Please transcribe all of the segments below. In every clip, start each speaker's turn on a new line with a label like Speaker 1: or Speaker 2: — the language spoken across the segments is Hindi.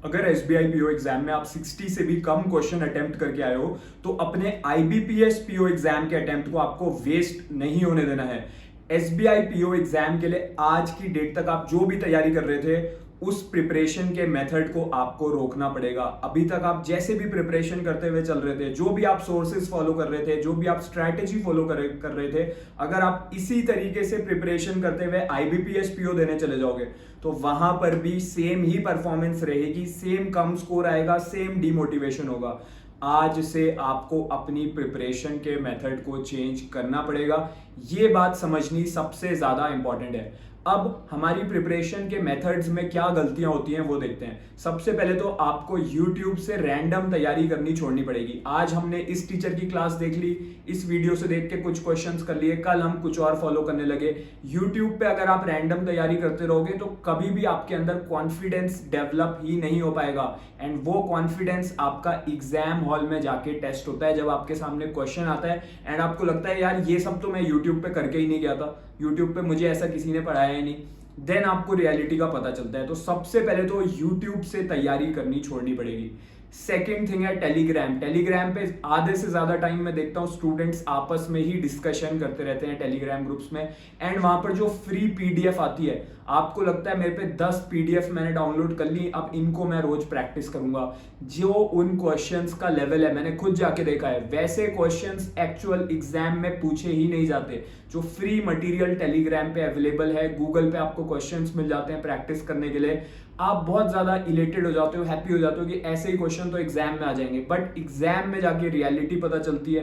Speaker 1: अगर एसबीआई पीओ एग्जाम में आप 60 से भी कम क्वेश्चन अटेम्प्ट करके आए हो तो अपने आईबीपीएस पीओ एग्जाम के अटेम्प्ट को आपको वेस्ट नहीं होने देना है। एसबीआई पीओ एग्जाम के लिए आज की डेट तक आप जो भी तैयारी कर रहे थे उस प्रिपरेशन के मेथड को आपको रोकना पड़ेगा। अभी तक आप जैसे भी प्रिपरेशन करते हुए चल रहे थे, जो भी आप सोर्सेज फॉलो कर रहे थे, जो भी आप स्ट्रैटेजी फॉलो कर रहे थे, अगर आप इसी तरीके से प्रिपरेशन करते हुए आईबीपीएस पीओ देने चले जाओगे तो वहां पर भी सेम ही परफॉर्मेंस रहेगी, सेम कम स्कोर आएगा, सेम डिमोटिवेशन होगा। आज से आपको अपनी प्रिपरेशन के मेथड को चेंज करना पड़ेगा। ये बात समझनी सबसे ज्यादा इंपॉर्टेंट है। अब हमारी प्रिपरेशन के मेथड्स में क्या गलतियां होती हैं वो देखते हैं। सबसे पहले तो आपको YouTube से रैंडम तैयारी करनी छोड़नी पड़ेगी। आज हमने इस टीचर की क्लास देख ली, इस वीडियो से देख के कुछ क्वेश्चंस कर लिए, कल हम कुछ और फॉलो करने लगे। YouTube पे अगर आप रैंडम तैयारी करते रहोगे तो कभी भी आपके अंदर कॉन्फिडेंस डेवलप ही नहीं हो पाएगा। एंड वो कॉन्फिडेंस आपका एग्जाम हॉल में जाके टेस्ट होता है, जब आपके सामने क्वेश्चन आता है एंड आपको लगता है यार ये सब तो मैं YouTube पे करके ही नहीं गया था, YouTube पे मुझे ऐसा किसी ने पढ़ाया ही नहीं। देन आपको रियलिटी का पता चलता है। तो सबसे पहले तो YouTube से तैयारी करनी छोड़नी पड़ेगी। सेकेंड थिंग है टेलीग्राम। टेलीग्राम पे आधे से ज्यादा टाइम मैं देखता हूँ स्टूडेंट्स आपस में ही डिस्कशन करते रहते हैं टेलीग्राम ग्रुप्स में। एंड वहां पर जो फ्री पीडीएफ आती है, आपको लगता है मेरे पे 10 पीडीएफ मैंने डाउनलोड कर ली, अब इनको मैं रोज प्रैक्टिस करूंगा। जो उन क्वेश्चंस का लेवल है, मैंने खुद जाके देखा है, वैसे क्वेश्चंस एक्चुअल एग्जाम में पूछे ही नहीं जाते। जो फ्री मटेरियल टेलीग्राम पे अवेलेबल है, गूगल पे आपको क्वेश्चंस मिल जाते हैं प्रैक्टिस करने के लिए, आप बहुत ज्यादा इलेटेड हो जाते हो, हैप्पी हो जाते हो कि ऐसे ही क्वेश्चन तो एग्जाम में आ जाएंगे। बट एग्जाम में जाके रियलिटी पता चलती है,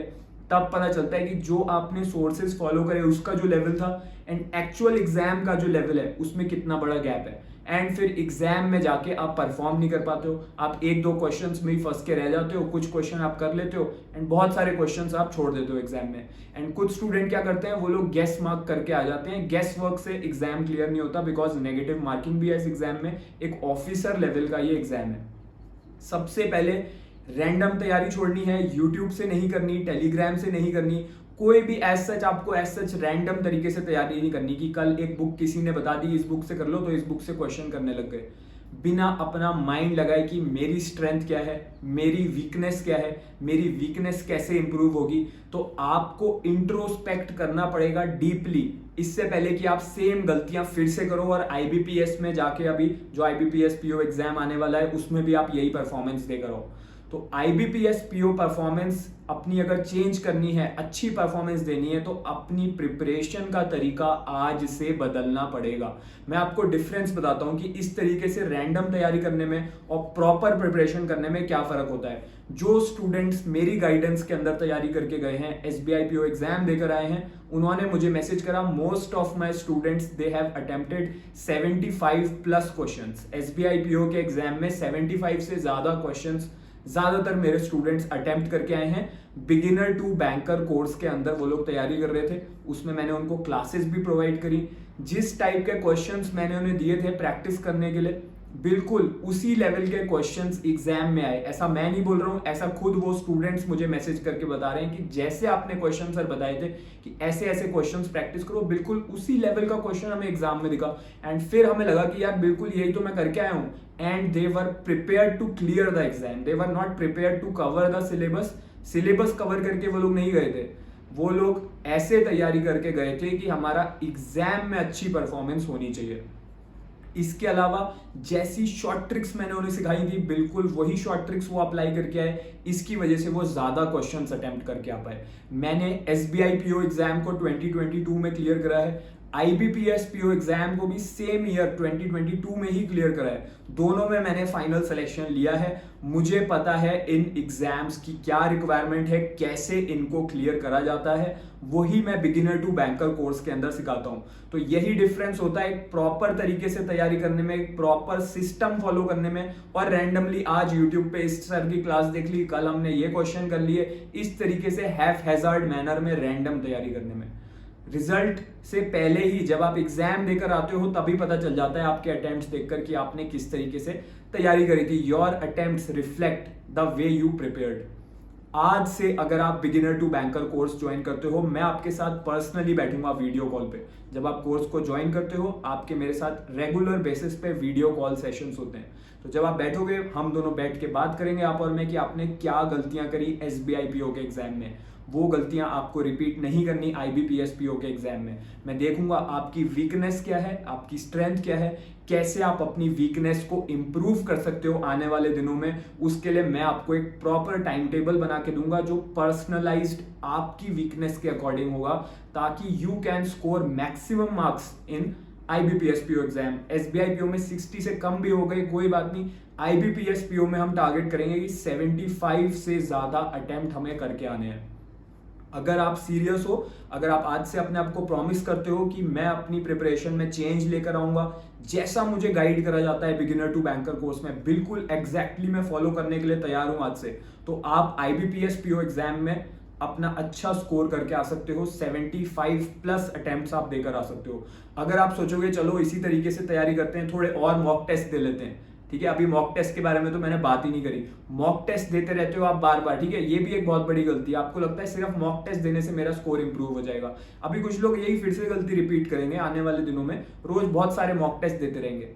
Speaker 1: तब पता चलता है कि जो आपने सोर्सेज फॉलो करे उसका जो लेवल था एंड एक्चुअल एग्जाम का जो लेवल है उसमें कितना बड़ा गैप है। एंड फिर एग्जाम में जाके आप परफॉर्म नहीं कर पाते हो, आप एक दो क्वेश्चंस में ही फंस के रह जाते हो, कुछ क्वेश्चन आप कर लेते हो एंड बहुत सारे क्वेश्चंस आप छोड़ देते हो एग्जाम में। एंड कुछ स्टूडेंट क्या करते हैं, वो लोग गेस मार्क करके आ जाते हैं। गेस वर्क से एग्जाम क्लियर नहीं होता, बिकॉज नेगेटिव मार्किंग भी है इस एग्जाम में, एक ऑफिसर लेवल का ये एग्जाम है। सबसे पहले रैंडम तैयारी छोड़नी है, यूट्यूब से नहीं करनी, टेलीग्राम से नहीं करनी, कोई भी एज सच आपको एज सच रैंडम तरीके से तैयारी नहीं करनी कि कल एक बुक किसी ने बता दी इस बुक से कर लो तो इस बुक से क्वेश्चन करने लग गए। बिना अपना माइंड लगाए कि मेरी स्ट्रेंथ क्या है, मेरी वीकनेस क्या है, मेरी वीकनेस कैसे इंप्रूव होगी, तो आपको इंट्रोस्पेक्ट करना पड़ेगा डीपली, इससे पहले कि आप सेम गलतियां फिर से करो और आईबीपीएस में जाके, अभी जो आईबीपीएस पीओ एग्जाम आने वाला है उसमें भी आप यही परफॉर्मेंस देकर आओ। तो आईबीपीएस पीओ परफॉर्मेंस अपनी अगर चेंज करनी है, अच्छी परफॉर्मेंस देनी है, तो अपनी प्रिपरेशन का तरीका आज से बदलना पड़ेगा। मैं आपको डिफरेंस बताता हूं कि इस तरीके से रैंडम तैयारी करने में और प्रॉपर प्रिपरेशन करने में क्या फर्क होता है। जो स्टूडेंट्स मेरी गाइडेंस के अंदर तैयारी करके गए हैं, एसबीआई पीओ एग्जाम देकर आए हैं, उन्होंने मुझे मैसेज करा, most of my students they have attempted 75 plus questions. SBI PO के एग्जाम में 75 से ज्यादा क्वेश्चंस ज्यादातर मेरे स्टूडेंट्स अटेम्प्ट करके आए हैं। बिगिनर टू बैंकर कोर्स के अंदर वो लोग तैयारी कर रहे थे, उसमें मैंने उनको क्लासेस भी प्रोवाइड करी। जिस टाइप के क्वेश्चंस मैंने उन्हें दिए थे प्रैक्टिस करने के लिए, बिल्कुल उसी लेवल के क्वेश्चंस एग्जाम में आए। ऐसा मैं नहीं बोल रहा हूं, ऐसा खुद वो स्टूडेंट्स मुझे मैसेज करके बता रहे हैं कि जैसे आपने क्वेश्चन सर बताए थे कि ऐसे ऐसे क्वेश्चंस प्रैक्टिस करो, बिल्कुल उसी लेवल का क्वेश्चन हमें एग्जाम में दिखा। एंड फिर हमें लगा कि यार बिल्कुल यही तो मैं करके आया हूं। And they were prepared to clear the exam, they were not prepared to cover the syllabus. Syllabus cover करके वो लोग नहीं गए थे, वो लोग ऐसे तैयारी करके गए थे कि हमारा एग्जाम में अच्छी परफॉर्मेंस होनी चाहिए। इसके अलावा जैसी शॉर्ट ट्रिक्स मैंने उन्हें सिखाई थी, बिल्कुल वही शॉर्ट ट्रिक्स वो अप्लाई करके आए। इसकी वजह से वो ज्यादा क्वेश्चंस अटेम्प्ट करके आ पाए। मैंने एसबीआई पीओ एग्जाम को 2022 में क्लियर करा है, आईबीपीएस पीओ एग्जाम को भी सेम ईयर 2022 में ही क्लियर करा है। दोनों में मैंने फाइनल सिलेक्शन लिया है। मुझे पता है इन एग्जाम्स की क्या रिक्वायरमेंट है, कैसे इनको क्लियर करा जाता है, वही मैं बिगिनर टू बैंकर कोर्स के अंदर सिखाता हूं। तो यही डिफरेंस होता है एक प्रॉपर तरीके से तैयारी करने में, एक प्रॉपर सिस्टम फॉलो करने में, और रैंडमली आज यूट्यूब पे इस सर की क्लास देख ली, कल हमने ये क्वेश्चन कर लिए, इस तरीके से हैफ हैजार्ड मैनर में रैंडम तैयारी करने में। रिजल्ट से पहले ही जब आप एग्जाम देकर आते हो तभी पता चल जाता है आपके अटेम्प्ट्स देखकर कि आपने किस तरीके से तैयारी करी थी। Your attempts reflect the way you prepared. आज से अगर आप beginner to banker course join करते हो, मैं आपके साथ पर्सनली बैठूंगा वीडियो कॉल पे। जब आप कोर्स को ज्वाइन करते हो, आपके मेरे साथ रेगुलर बेसिस पे वीडियो कॉल सेशंस होते हैं। तो जब आप बैठोगे, हम दोनों बैठ के बात करेंगे आप और मैं कि आपने क्या गलतियां करी एसबीआई पीओ के एग्जाम में। वो गलतियां आपको रिपीट नहीं करनी आईबीपीएस पीओ के एग्जाम में। मैं देखूंगा आपकी वीकनेस क्या है, आपकी स्ट्रेंथ क्या है, कैसे आप अपनी वीकनेस को इंप्रूव कर सकते हो आने वाले दिनों में। उसके लिए मैं आपको एक प्रॉपर टाइम टेबल बना के दूंगा जो पर्सनलाइज्ड आपकी वीकनेस के अकॉर्डिंग होगा, ताकि you can score maximum marks in IBPS PO exam. SBI PO में 60 से कम भी हो गई कोई बात नहीं, आईबीपीएस पीओ में हम टारगेट करेंगे कि 75 से ज्यादा अटेम्प्ट हमें करके आने हैं। अगर आप सीरियस हो, अगर आप आज से अपने आप को प्रॉमिस करते हो कि मैं अपनी प्रिपरेशन में चेंज लेकर आऊंगा, जैसा मुझे गाइड करा जाता है बिगिनर टू बैंकर कोर्स में, बिल्कुल एग्जैक्टली मैं फॉलो करने के लिए तैयार हूं आज से, तो आप आईबीपीएस पीओ एग्जाम में अपना अच्छा स्कोर करके आ सकते हो। 75 प्लस अटेम्प्ट्स आप देकर आ सकते हो। अगर आप सोचोगे चलो इसी तरीके से तैयारी करते हैं, थोड़े और मॉक टेस्ट दे लेते हैं, ठीक है, अभी मॉक टेस्ट के बारे में तो मैंने बात ही नहीं करी। मॉक टेस्ट देते रहते हो आप बार बार, ठीक है, ये भी एक बहुत बड़ी गलती है। आपको लगता है सिर्फ मॉक टेस्ट देने से मेरा स्कोर इंप्रूव हो जाएगा। अभी कुछ लोग यही फिर से गलती रिपीट करेंगे आने वाले दिनों में, रोज बहुत सारे मॉक टेस्ट देते रहेंगे।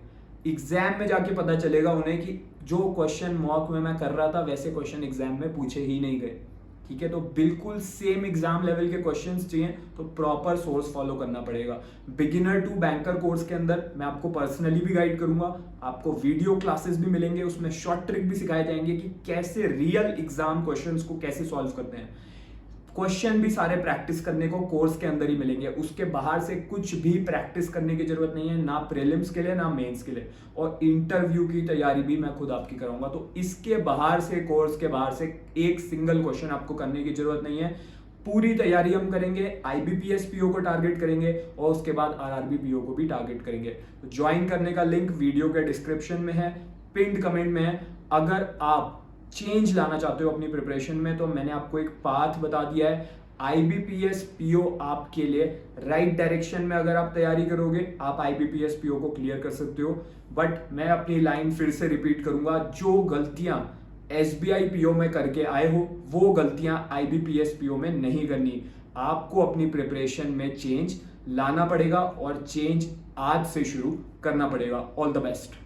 Speaker 1: एग्जाम में जाके पता चलेगा उन्हें कि जो क्वेश्चन मॉक में मैं कर रहा था वैसे क्वेश्चन एग्जाम में पूछे ही नहीं गए, ठीक है। तो बिल्कुल सेम एग्जाम लेवल के क्वेश्चंस चाहिए तो प्रॉपर सोर्स फॉलो करना पड़ेगा। बिगिनर टू बैंकर कोर्स के अंदर मैं आपको पर्सनली भी गाइड करूंगा, आपको वीडियो क्लासेस भी मिलेंगे, उसमें शॉर्ट ट्रिक भी सिखाए जाएंगे कि कैसे रियल एग्जाम क्वेश्चंस को कैसे सॉल्व करते हैं। क्वेश्चन भी सारे प्रैक्टिस करने को कोर्स के अंदर ही मिलेंगे, उसके बाहर से कुछ भी प्रैक्टिस करने की जरूरत नहीं है, ना प्रीलिम्स के लिए ना मेंस के लिए। और इंटरव्यू की तैयारी भी मैं खुद आपकी कराऊंगा। तो इसके बाहर से, कोर्स के बाहर से एक सिंगल क्वेश्चन आपको करने की जरूरत नहीं है। पूरी तैयारी हम करेंगे, आईबीपीएस पीओ को टारगेट करेंगे और उसके बाद आरआरबी पीओ को भी टारगेट करेंगे। तो ज्वाइन करने का लिंक वीडियो के डिस्क्रिप्शन में है, पिन्ड कमेंट में है। अगर आप चेंज लाना चाहते हो अपनी प्रिपरेशन में तो मैंने आपको एक पाथ बता दिया है। आईबीपीएस पीओ आपके लिए राइट डायरेक्शन में अगर आप तैयारी करोगे, आप आईबीपीएस पीओ को क्लियर कर सकते हो। बट मैं अपनी लाइन फिर से रिपीट करूंगा, जो गलतियां एसबीआई पीओ में करके आए हो वो गलतियां आईबीपीएस पीओ में नहीं करनी। आपको अपनी प्रिपरेशन में चेंज लाना पड़ेगा और चेंज आज से शुरू करना पड़ेगा। All the best.